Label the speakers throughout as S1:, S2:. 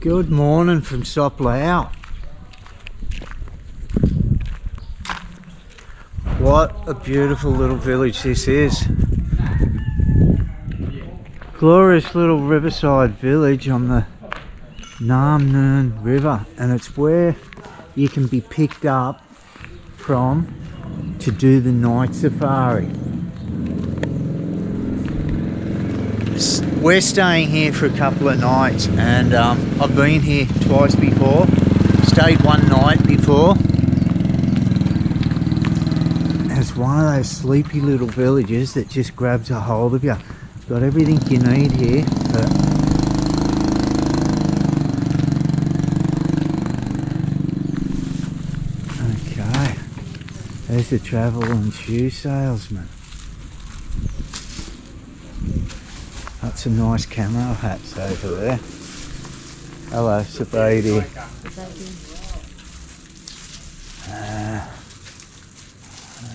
S1: Good morning from Sop Lao. What a beautiful little village this is. Glorious little riverside village on the Nam River, and it's where you can be picked up from to do the night safari. We're staying here for a couple of nights, and I've been here twice before. Stayed one night before. It's one of those sleepy little villages that just grabs a hold of you. Got everything you need here. Okay, there's the travel and shoe salesman. That's some nice camo hats over there. Hello, Sabadi.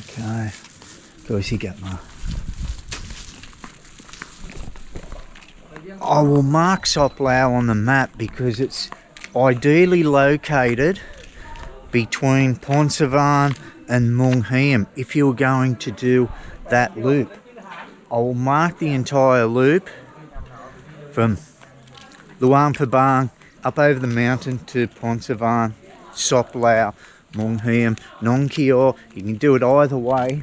S1: Okay, of course you get my... I will mark Sop Lao on the map because it's ideally located between Phonsavan and Muang Hiam if you were going to do that loop. I will mark the entire loop from Luangprabang up over the mountain to Phonsavan, Sop Lao, Muang Hiam, Nong. You can do it either way,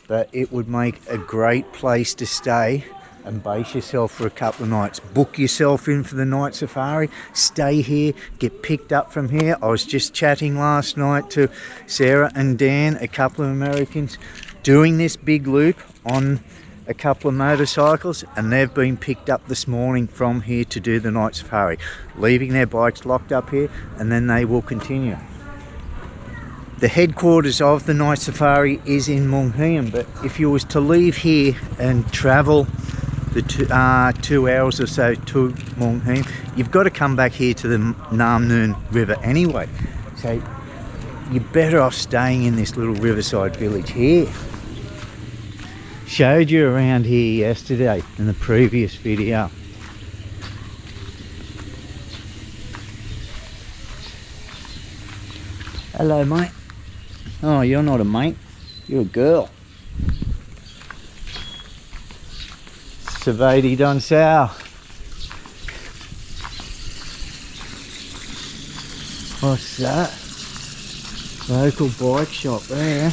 S1: but it would make a great place to stay and base yourself for a couple of nights. Book yourself in for the night safari, stay here, get picked up from here. I was just chatting last night to Sarah and Dan, a couple of Americans, doing this big loop on a couple of motorcycles, and they've been picked up this morning from here to do the night safari, leaving their bikes locked up here, and then they will continue. The headquarters of the night safari is in Muang Hiam, but if you was to leave here and travel the 2 hours or so to Muang Hiam, you've got to come back here to the Nam River anyway. So you're better off staying in this little riverside village here. Showed you around here yesterday in the previous video. Hello, mate. Oh, you're not a mate, you're a girl. Savadi Don Sao. What's that? Local bike shop there.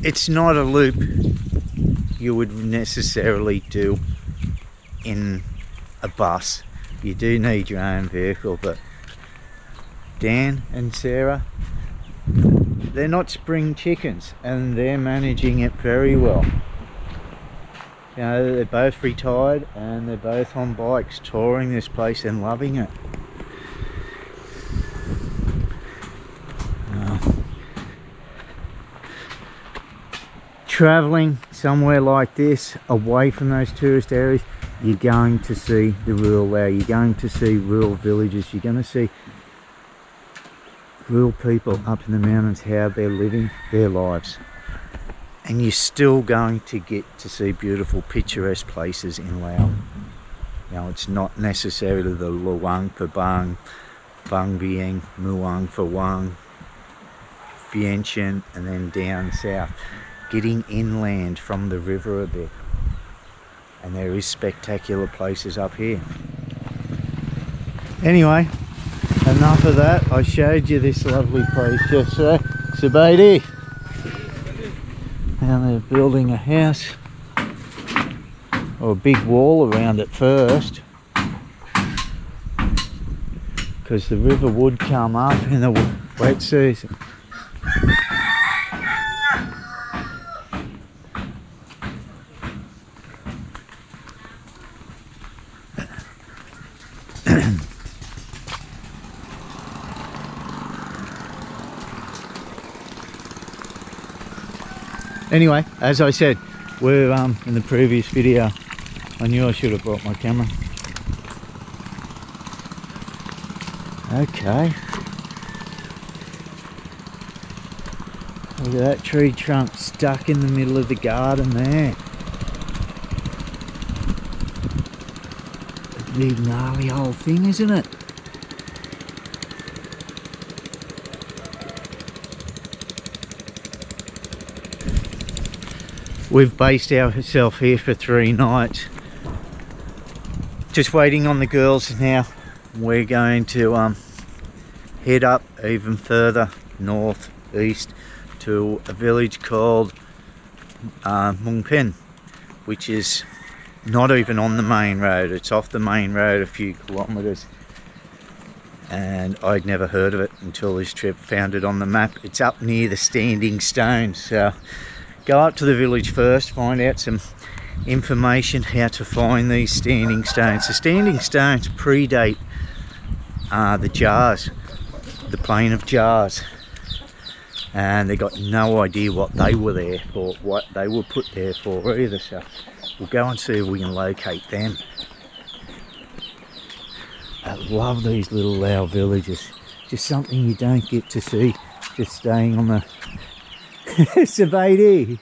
S1: It's not a loop you would necessarily do in a bus. You do need your own vehicle, but Dan and Sarah, they're not spring chickens and they're managing it very well. You know, they're both retired and they're both on bikes touring this place and loving it. Traveling somewhere like this, away from those tourist areas, you're going to see the rural Lao, you're going to see rural villages, you're going to see rural people up in the mountains, how they're living their lives. And you're still going to get to see beautiful picturesque places in Laos. You know, it's not necessarily the Luangprabang, Bang Vieng, Muang Phawang, Vientiane, and then down south. Getting inland from the river a bit, and there is spectacular places up here. Anyway, enough of that. I showed you this lovely place yesterday. Sabadi, and they're building a house or a big wall around it first, because the river would come up in the wet season. Anyway, as I said, we're in the previous video. I knew I should have brought my camera. Okay. Look at that tree trunk stuck in the middle of the garden there. A big gnarly old thing, isn't it? We've based ourselves here for 3 nights. Just waiting on the girls now. We're going to head up even further north east to a village called Muang Hiam, which is not even on the main road. It's off the main road a few kilometres, and I'd never heard of it until this trip. Found it on the map. It's up near the Standing Stones, so go up to the village first, find out some information how to find these standing stones. The standing stones predate the jars, the plain of jars, and they got no idea what they were there for, what they were put there for either, so we'll go and see if we can locate them. I love these little Lao villages, just something you don't get to see just staying on the Sabadi.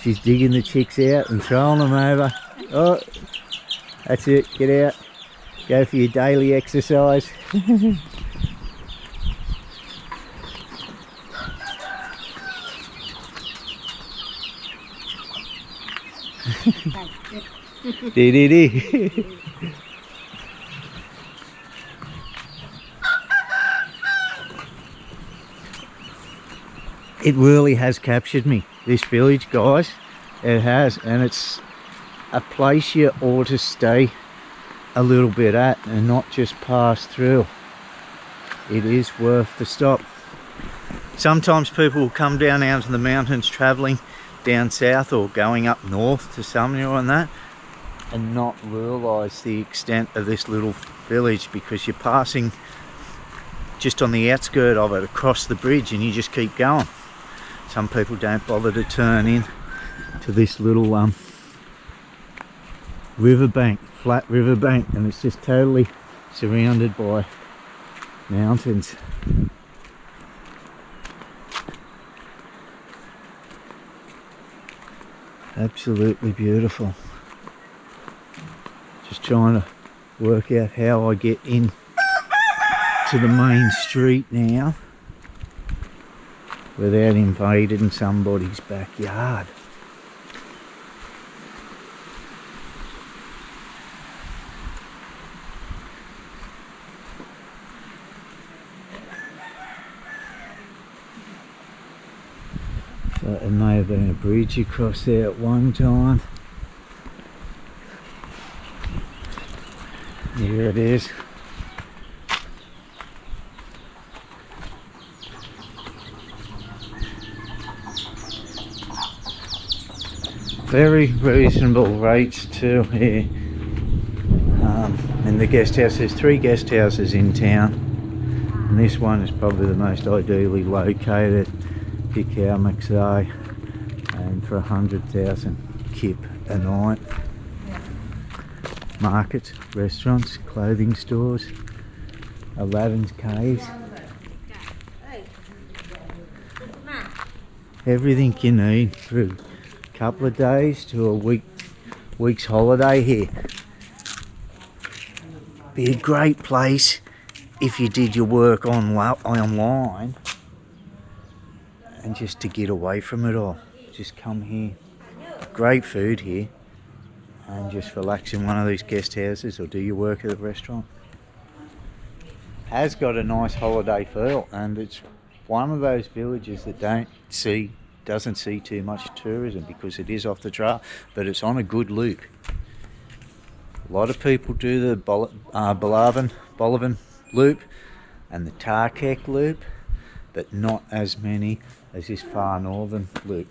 S1: She's digging the chicks out and throwing them over. Oh, that's it, get out, go for your daily exercise. It really has captured me, this village, guys. It has, and it's a place you ought to stay a little bit at and not just pass through. It is worth the stop. Sometimes people will come down out of the mountains travelling down south or going up north to Sumner and that, and not realise the extent of this little village, because you're passing just on the outskirt of it across the bridge and you just keep going. Some people don't bother to turn in to this little riverbank, flat riverbank, and it's just totally surrounded by mountains. Absolutely beautiful. Just trying to work out how I get in to the main street now without invading somebody's backyard. So it may have been a bridge across there at one time. Here it is. Very reasonable rates too here. In the guest house, there's 3 guest houses in town, and this one is probably the most ideally located. Khiaw McSay, and for 100,000 kip a night. Markets, restaurants, clothing stores, Aladdin's caves. Everything you need for a couple of days to a week's holiday here. Be a great place if you did your work online and just to get away from it all. Just come here. Great food here, and just relax in one of these guest houses or do your work at the restaurant. Has got a nice holiday feel, and it's one of those villages that doesn't see too much tourism because it is off the trail, but it's on a good loop. A lot of people do the Bolivan loop and the Tarkek loop, but not as many as this far northern loop.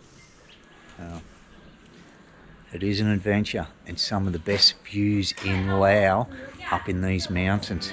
S1: It is an adventure, and some of the best views in Laos up in these mountains.